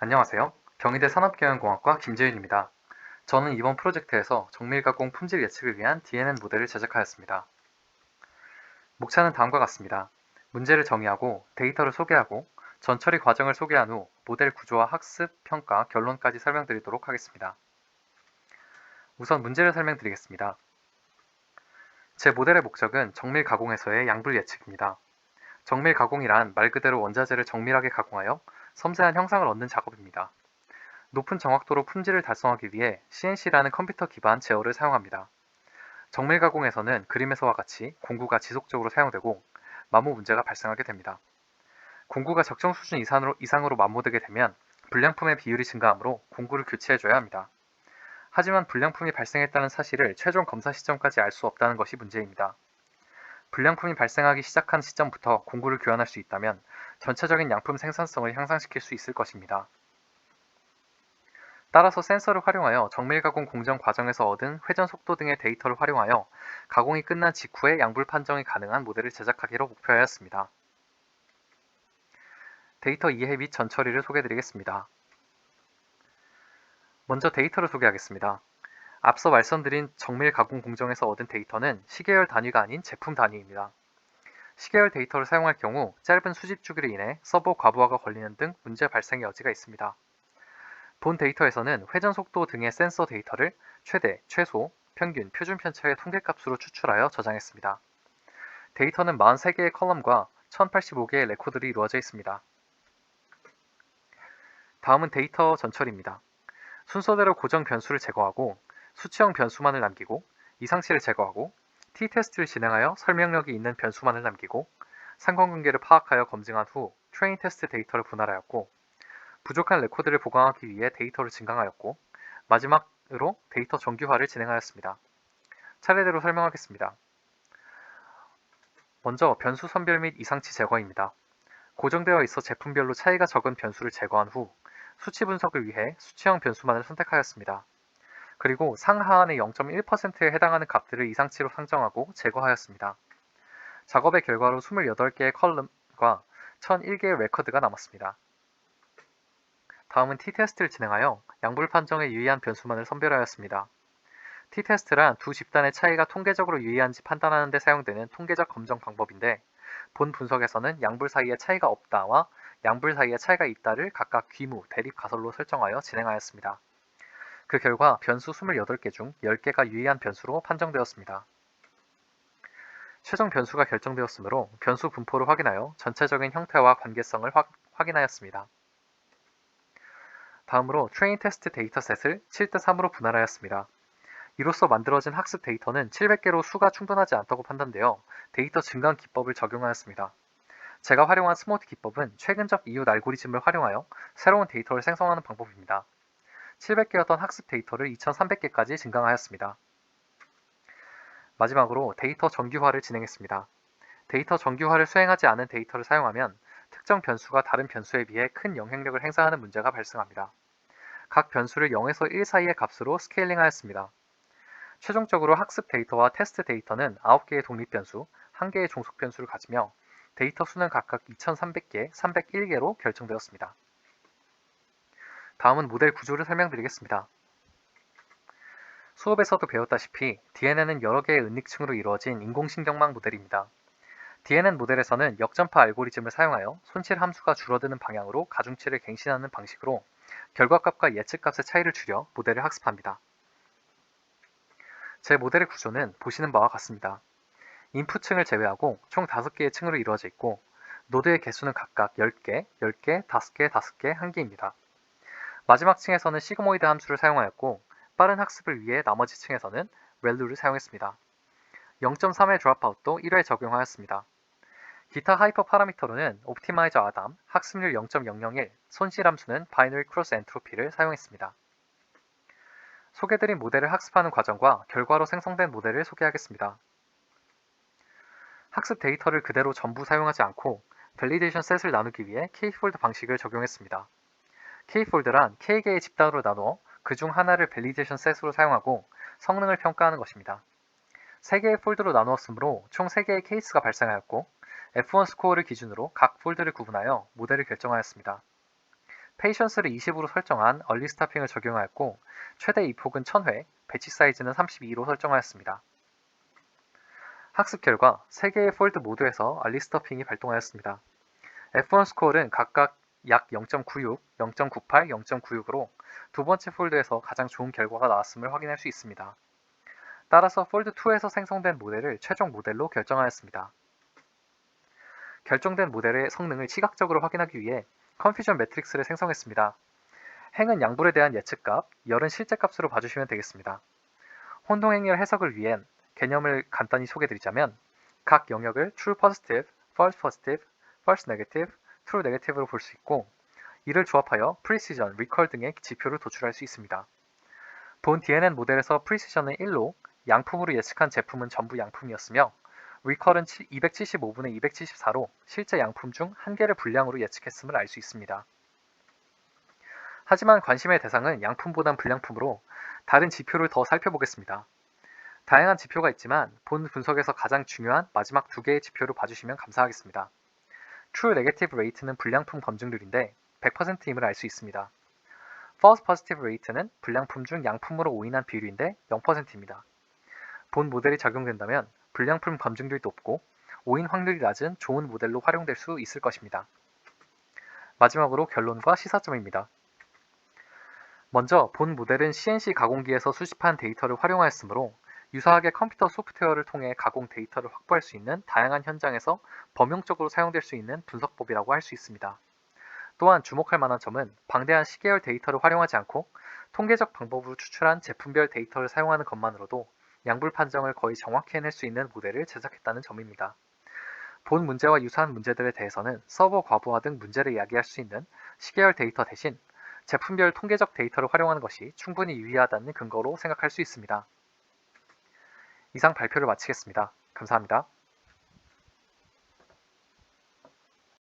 안녕하세요. 경희대 산업경영공학과 김재윤입니다. 저는 이번 프로젝트에서 정밀가공 품질 예측을 위한 DNN 모델을 제작하였습니다. 목차는 다음과 같습니다. 문제를 정의하고 데이터를 소개하고 전처리 과정을 소개한 후 모델 구조와 학습, 평가, 결론까지 설명드리도록 하겠습니다. 우선 문제를 설명드리겠습니다. 제 모델의 목적은 정밀 가공에서의 양불 예측입니다. 정밀 가공이란 말 그대로 원자재를 정밀하게 가공하여 섬세한 형상을 얻는 작업입니다. 높은 정확도로 품질을 달성하기 위해 CNC라는 컴퓨터 기반 제어를 사용합니다. 정밀 가공에서는 그림에서와 같이 공구가 지속적으로 사용되고 마모 문제가 발생하게 됩니다. 공구가 적정 수준 이상으로 마모되게 되면 불량품의 비율이 증가하므로 공구를 교체해줘야 합니다. 하지만 불량품이 발생했다는 사실을 최종 검사 시점까지 알 수 없다는 것이 문제입니다. 불량품이 발생하기 시작한 시점부터 공구를 교환할 수 있다면 전체적인 양품 생산성을 향상시킬 수 있을 것입니다. 따라서 센서를 활용하여 정밀 가공 공정 과정에서 얻은 회전 속도 등의 데이터를 활용하여 가공이 끝난 직후에 양불 판정이 가능한 모델을 제작하기로 목표하였습니다. 데이터 이해 및 전처리를 소개해드리겠습니다. 먼저 데이터를 소개하겠습니다. 앞서 말씀드린 정밀 가공 공정에서 얻은 데이터는 시계열 단위가 아닌 제품 단위입니다. 시계열 데이터를 사용할 경우 짧은 수집 주기로 인해 서버 과부하가 걸리는 등 문제 발생 여지가 있습니다. 본 데이터에서는 회전 속도 등의 센서 데이터를 최대, 최소, 평균, 표준 편차의 통계값으로 추출하여 저장했습니다. 데이터는 43개의 컬럼과 1085개의 레코드로 이루어져 있습니다. 다음은 데이터 전처리입니다. 순서대로 고정 변수를 제거하고 수치형 변수만을 남기고 이상치를 제거하고 t-테스트를 진행하여 설명력이 있는 변수만을 남기고 상관관계를 파악하여 검증한 후 트레인 테스트 데이터를 분할하였고 부족한 레코드를 보강하기 위해 데이터를 증강하였고 마지막으로 데이터 정규화를 진행하였습니다. 차례대로 설명하겠습니다. 먼저 변수 선별 및 이상치 제거입니다. 고정되어 있어 제품별로 차이가 적은 변수를 제거한 후 수치 분석을 위해 수치형 변수만을 선택하였습니다. 그리고 상하한의 0.1%에 해당하는 값들을 이상치로 상정하고 제거하였습니다. 작업의 결과로 28개의 컬럼과 1001개의 레코드가 남았습니다. 다음은 t-테스트를 진행하여 양불 판정에 유의한 변수만을 선별하였습니다. t-테스트란 두 집단의 차이가 통계적으로 유의한지 판단하는 데 사용되는 통계적 검정 방법인데 본 분석에서는 양불 사이에 차이가 없다와 양불 사이에 차이가 있다를 각각 귀무, 대립 가설로 설정하여 진행하였습니다. 그 결과 변수 28개 중 10개가 유의한 변수로 판정되었습니다. 최종 변수가 결정되었으므로 변수 분포를 확인하여 전체적인 형태와 관계성을 확인하였습니다. 다음으로 트레인 테스트 데이터셋을 7:3으로 분할하였습니다. 이로써 만들어진 학습 데이터는 700개로 수가 충분하지 않다고 판단되어 데이터 증강 기법을 적용하였습니다. 제가 활용한 스모트 기법은 최근적 이웃 알고리즘을 활용하여 새로운 데이터를 생성하는 방법입니다. 700개였던 학습 데이터를 2300개까지 증강하였습니다. 마지막으로 데이터 정규화를 진행했습니다. 데이터 정규화를 수행하지 않은 데이터를 사용하면 특정 변수가 다른 변수에 비해 큰 영향력을 행사하는 문제가 발생합니다. 각 변수를 0에서 1 사이의 값으로 스케일링하였습니다. 최종적으로 학습 데이터와 테스트 데이터는 9개의 독립 변수, 1개의 종속 변수를 가지며 데이터 수는 각각 2300개, 301개로 결정되었습니다. 다음은 모델 구조를 설명드리겠습니다. 수업에서도 배웠다시피 DNN은 여러 개의 은닉층으로 이루어진 인공신경망 모델입니다. DNN 모델에서는 역전파 알고리즘을 사용하여 손실 함수가 줄어드는 방향으로 가중치를 갱신하는 방식으로 결과값과 예측값의 차이를 줄여 모델을 학습합니다. 제 모델의 구조는 보시는 바와 같습니다. 인풋층을 제외하고 총 5개의 층으로 이루어져 있고 노드의 개수는 각각 10개, 10개, 5개, 5개, 1개입니다. 마지막 층에서는 시그모이드 함수를 사용하였고 빠른 학습을 위해 나머지 층에서는 렐루를 사용했습니다. 0.3의 드롭아웃도 1회 적용하였습니다. 기타 하이퍼 파라미터로는 옵티마이저 아담, 학습률 0.001, 손실 함수는 바이너리 크로스 엔트로피를 사용했습니다. 소개드린 모델을 학습하는 과정과 결과로 생성된 모델을 소개하겠습니다. 학습 데이터를 그대로 전부 사용하지 않고 밸리데이션 셋을 나누기 위해 K폴드 방식을 적용했습니다. K폴드란 K개의 집단으로 나누어 그 중 하나를 밸리데이션 셋으로 사용하고 성능을 평가하는 것입니다. 3개의 폴드로 나누었으므로 총 3개의 케이스가 발생하였고 F1 스코어를 기준으로 각 폴드를 구분하여 모델을 결정하였습니다. 페이션스를 20으로 설정한 얼리 스타핑을 적용하였고 최대 입폭은 1000회, 배치 사이즈는 32로 설정하였습니다. 학습 결과 3개의 폴드 모두에서 얼리 스타핑이 발동하였습니다. F1 스코어는 각각 약 0.96, 0.98, 0.96으로 두 번째 폴드에서 가장 좋은 결과가 나왔음을 확인할 수 있습니다. 따라서 폴드2에서 생성된 모델을 최종 모델로 결정하였습니다. 결정된 모델의 성능을 시각적으로 확인하기 위해 컨퓨전 매트릭스를 생성했습니다. 행은 양불에 대한 예측값, 열은 실제값으로 봐주시면 되겠습니다. 혼동행렬 해석을 위한 개념을 간단히 소개드리자면 각 영역을 true positive, false positive, false negative, true negative로 볼 수 있고 이를 조합하여 precision, recall 등의 지표를 도출할 수 있습니다. 본 DNN 모델에서 precision은 1로 양품으로 예측한 제품은 전부 양품이었으며 recall은 275분의 274로 실제 양품 중 한 개를 불량으로 예측했음을 알 수 있습니다. 하지만 관심의 대상은 양품보단 불량품으로 다른 지표를 더 살펴보겠습니다. 다양한 지표가 있지만 본 분석에서 가장 중요한 마지막 두 개의 지표를 봐주시면 감사하겠습니다. True Negative Rate는 불량품 검증률인데 100%임을 알 수 있습니다. False Positive Rate는 불량품 중 양품으로 오인한 비율인데 0%입니다. 본 모델이 적용된다면 불량품 검증률이 높고 오인 확률이 낮은 좋은 모델로 활용될 수 있을 것입니다. 마지막으로 결론과 시사점입니다. 먼저 본 모델은 CNC 가공기에서 수집한 데이터를 활용하였으므로 유사하게 컴퓨터 소프트웨어를 통해 가공 데이터를 확보할 수 있는 다양한 현장에서 범용적으로 사용될 수 있는 분석법이라고 할 수 있습니다. 또한 주목할 만한 점은 방대한 시계열 데이터를 활용하지 않고 통계적 방법으로 추출한 제품별 데이터를 사용하는 것만으로도 양불 판정을 거의 정확히 해낼 수 있는 모델을 제작했다는 점입니다. 본 문제와 유사한 문제들에 대해서는 서버 과부하 등 문제를 야기할 수 있는 시계열 데이터 대신 제품별 통계적 데이터를 활용하는 것이 충분히 유의하다는 근거로 생각할 수 있습니다. 이상 발표를 마치겠습니다. 감사합니다.